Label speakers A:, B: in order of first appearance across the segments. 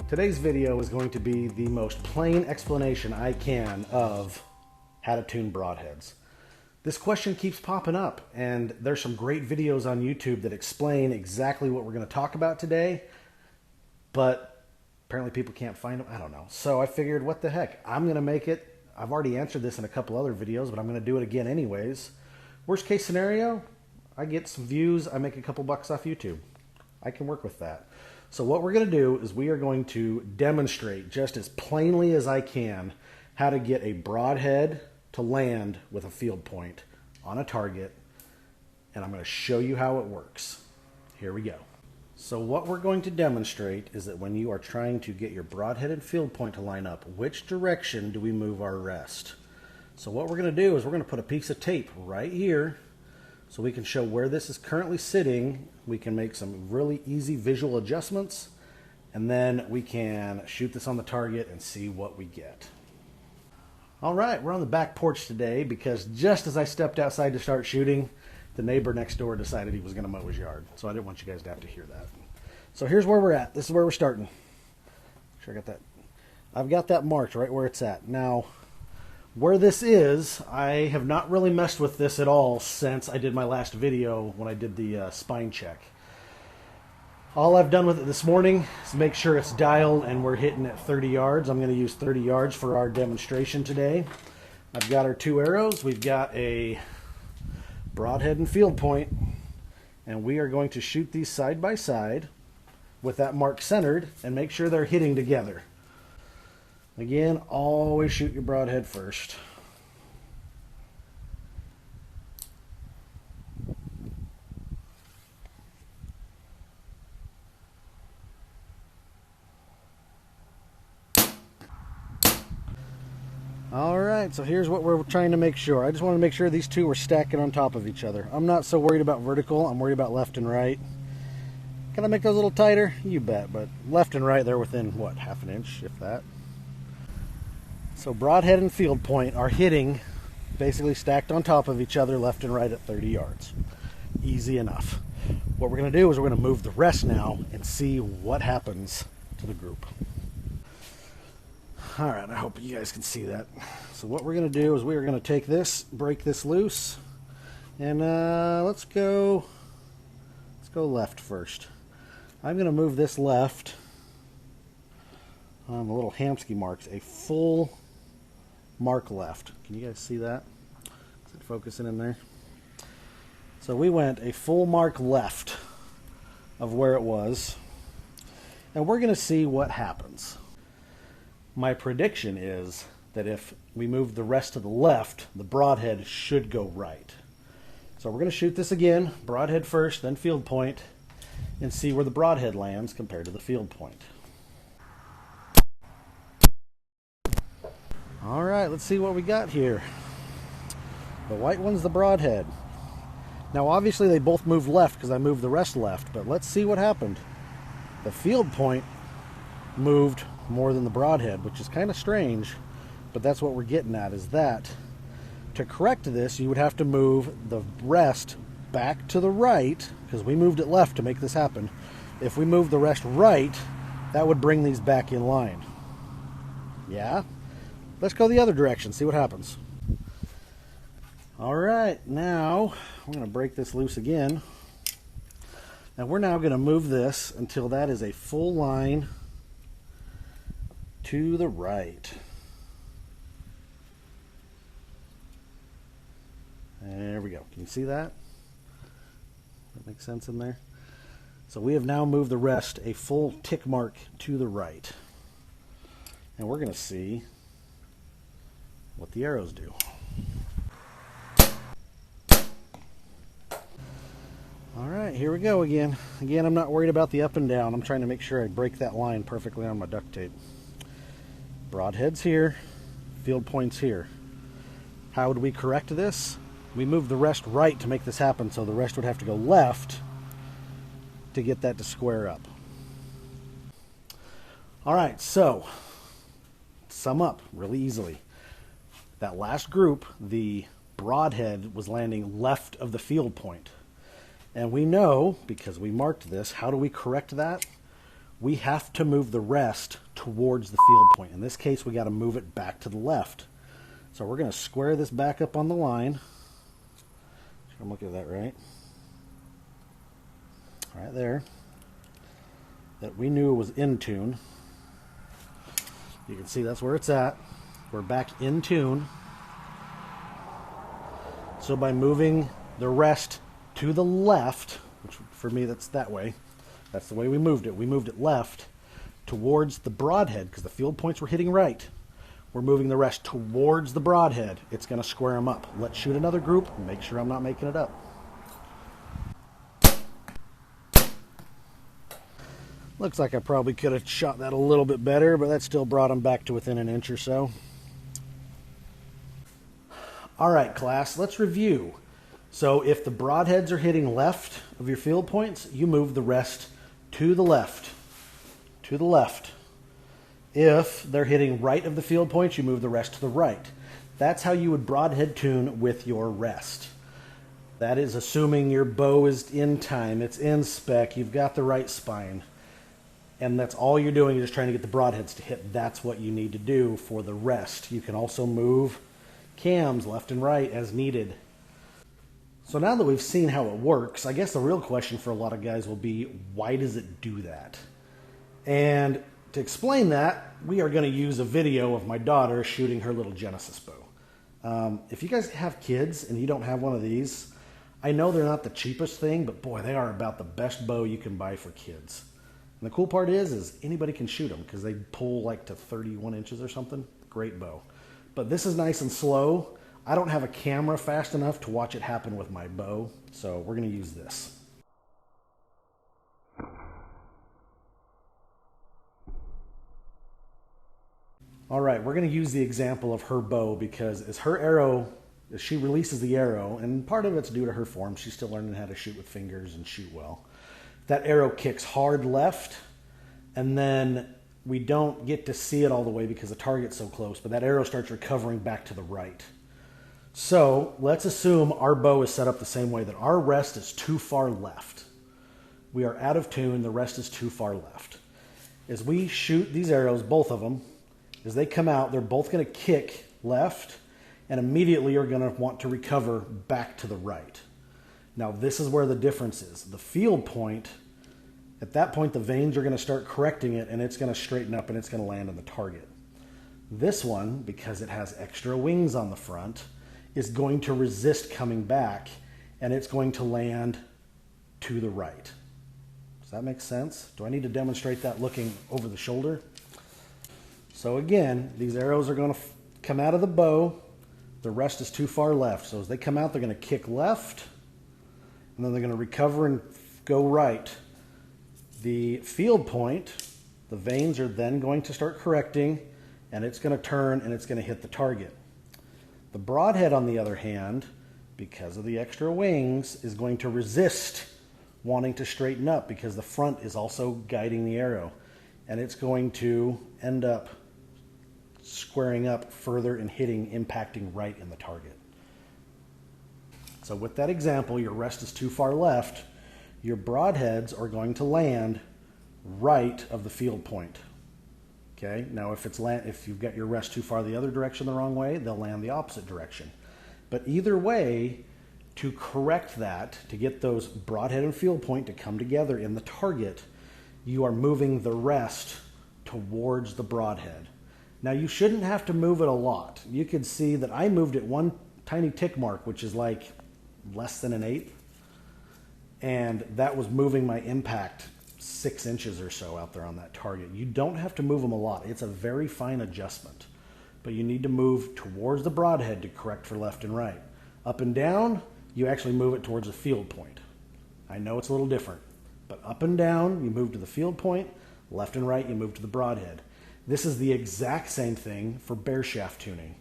A: Today's video is going to be the most plain explanation I can of how to tune broadheads. This question keeps popping up, and there's some great videos on YouTube that explain exactly what we're going to talk about today, but apparently people can't find them. I don't know. So I figured, what the heck? I'm going to make it. I've already answered this in a couple other videos, but I'm going to do it again anyways. Worst case scenario, I get some views, I make a couple bucks off YouTube. I can work with that. So what we're going to do is we are going to demonstrate just as plainly as I can how to get a broadhead to land with a field point on a target, and I'm going to show you how it works. Here we go. So what we're going to demonstrate is that when you are trying to get your broadhead and field point to line up, which direction do we move our rest? So what we're going to do is we're going to put a piece of tape right here so we can show where this is currently sitting. We can make some really easy visual adjustments, and then we can shoot this on the target and see what we get. All right, we're on the back porch today because just as I stepped outside to start shooting, the neighbor next door decided he was going to mow his yard. So I didn't want you guys to have to hear that. So here's where we're at. This is where we're starting. Sure, I got that. I've got that marked right where it's at. Now, where this is, I have not really messed with this at all since I did my last video when I did the spine check. All I've done with it this morning is make sure it's dialed and we're hitting at 30 yards. I'm going to use 30 yards for our demonstration today. I've got our two arrows. We've got a broadhead and field point, and we are going to shoot these side by side with that mark centered and make sure they're hitting together. Again, always shoot your broadhead first. Alright, so here's what we're trying to make sure. I just want to make sure these two are stacking on top of each other. I'm not so worried about vertical, I'm worried about left and right. Can I make those a little tighter? You bet, but left and right, they're within, what, half an inch, if that. So broadhead and field point are hitting basically stacked on top of each other left and right at 30 yards. Easy enough. What we're going to do is we're going to move the rest now and see what happens to the group. Alright, I hope you guys can see that. So what we're going to do is we are going to take this, break this loose, and let's go left first. I'm going to move this left on the little Hamsky marks, a full mark left. Can you guys see that? Is it focusing in there? So we went a full mark left of where it was, and we're going to see what happens. My prediction is that if we move the rest to the left, the broadhead should go right. So we're going to shoot this again, broadhead first, then field point, and see where the broadhead lands compared to the field point. Alright, let's see what we got here. The white one's the broadhead. Now obviously they both moved left because I moved the rest left, but let's see what happened. The field point moved more than the broadhead, which is kind of strange, but that's what we're getting at, is that to correct this, you would have to move the rest back to the right, because we moved it left to make this happen. If we move the rest right, that would bring these back in line. Yeah? Let's go the other direction, see what happens. Alright, now we're going to break this loose again. And we're now going to move this until that is a full line to the right. There we go. Can you see that? That makes sense in there? So we have now moved the rest a full tick mark to the right. And we're going to see what the arrows do. Alright, here we go again. Again, I'm not worried about the up and down. I'm trying to make sure I break that line perfectly on my duct tape. Broadhead's here, field point's here. How would we correct this? We move the rest right to make this happen, so the rest would have to go left to get that to square up. Alright, so sum up really easily. That last group, the broadhead was landing left of the field point. And we know, because we marked this, how do we correct that? we have to move the rest towards the field point. In this case, we got to move it back to the left. So we're going to square this back up on the line. I'm looking at that right. Right there. That we knew was in tune. You can see that's where it's at. We're back in tune. So by moving the rest to the left, which for me that's that way, that's the way we moved it. We moved it left towards the broadhead because the field points were hitting right. We're moving the rest towards the broadhead. It's going to square them up. Let's shoot another group and make sure I'm not making it up. Looks like I probably could have shot that a little bit better, but that still brought them back to within an inch or so. All right, class, let's review. So if the broadheads are hitting left of your field points, you move the rest to the left. To the left. If they're hitting right of the field points, you move the rest to the right. That's how you would broadhead tune with your rest. That is assuming your bow is in time, it's in spec, you've got the right spine. And that's all you're doing, you're just trying to get the broadheads to hit. That's what you need to do for the rest. You can also move cams left and right as needed. So now that we've seen how it works, I guess the real question for a lot of guys will be, why does it do that? And to explain that, we are going to use a video of my daughter shooting her little Genesis bow. If you guys have kids and you don't have one of these, I know they're not the cheapest thing, but boy, they are about the best bow you can buy for kids. And the cool part is anybody can shoot them because they pull like to 31 inches or something. Great bow. But this is nice and slow. I don't have a camera fast enough to watch it happen with my bow, so we're going to use this. All right, we're going to use the example of her bow because as she releases the arrow, and part of it's due to her form, she's still learning how to shoot with fingers and shoot well. That arrow kicks hard left, and then we don't get to see it all the way because the target's so close, but that arrow starts recovering back to the right. So let's assume our bow is set up the same way, that our rest is too far left. We are out of tune, the rest is too far left. As we shoot these arrows, both of them, as they come out, they're both going to kick left, and immediately you're going to want to recover back to the right. Now this is where the difference is. The field point, at that point the vanes are going to start correcting it and it's going to straighten up and it's going to land on the target. This one, because it has extra wings on the front, is going to resist coming back and it's going to land to the right. Does that make sense? Do I need to demonstrate that looking over the shoulder? So again, these arrows are going to come out of the bow. The rest is too far left. So as they come out, they're going to kick left, and then they're going to recover and go right. The field point, the vanes are then going to start correcting, and it's going to turn and it's going to hit the target. The broadhead, on the other hand, because of the extra wings, is going to resist wanting to straighten up because the front is also guiding the arrow, and it's going to end up squaring up further and impacting right in the target. So with that example, your rest is too far left, your broadheads are going to land right of the field point. Okay, now if you've got your rest too far the other direction the wrong way, they'll land the opposite direction. But either way, to correct that, to get those broadhead and field point to come together in the target, you are moving the rest towards the broadhead. Now you shouldn't have to move it a lot. You could see that I moved it one tiny tick mark, which is like less than an eighth, and that was moving my impact 6 inches or so out there on that target. You don't have to move them a lot. It's a very fine adjustment, but you need to move towards the broadhead to correct for left and right. Up and down, you actually move it towards the field point. I know it's a little different, but up and down, you move to the field point. Left and right, you move to the broadhead. This is the exact same thing for bear shaft tuning.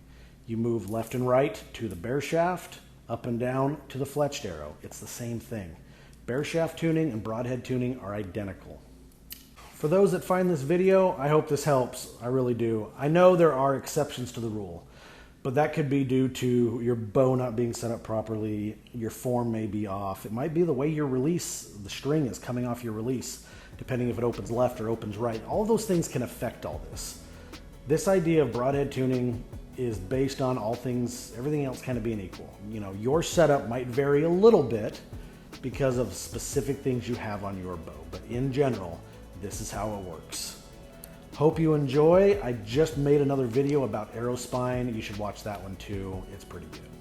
A: You move left and right to the bear shaft, up and down to the fletched arrow. It's the same thing. Bear shaft tuning and broadhead tuning are identical. For those that find this video, I hope this helps. I really do. I know there are exceptions to the rule, but that could be due to your bow not being set up properly. Your form may be off. It might be the way your release, the string is coming off your release. depending if it opens left or opens right. All those things can affect all this. This idea of broadhead tuning is based on everything else kind of being equal. You know, your setup might vary a little bit because of specific things you have on your bow, but in general, this is how it works. Hope you enjoy. I just made another video about arrow spine. You should watch that one too. It's pretty good.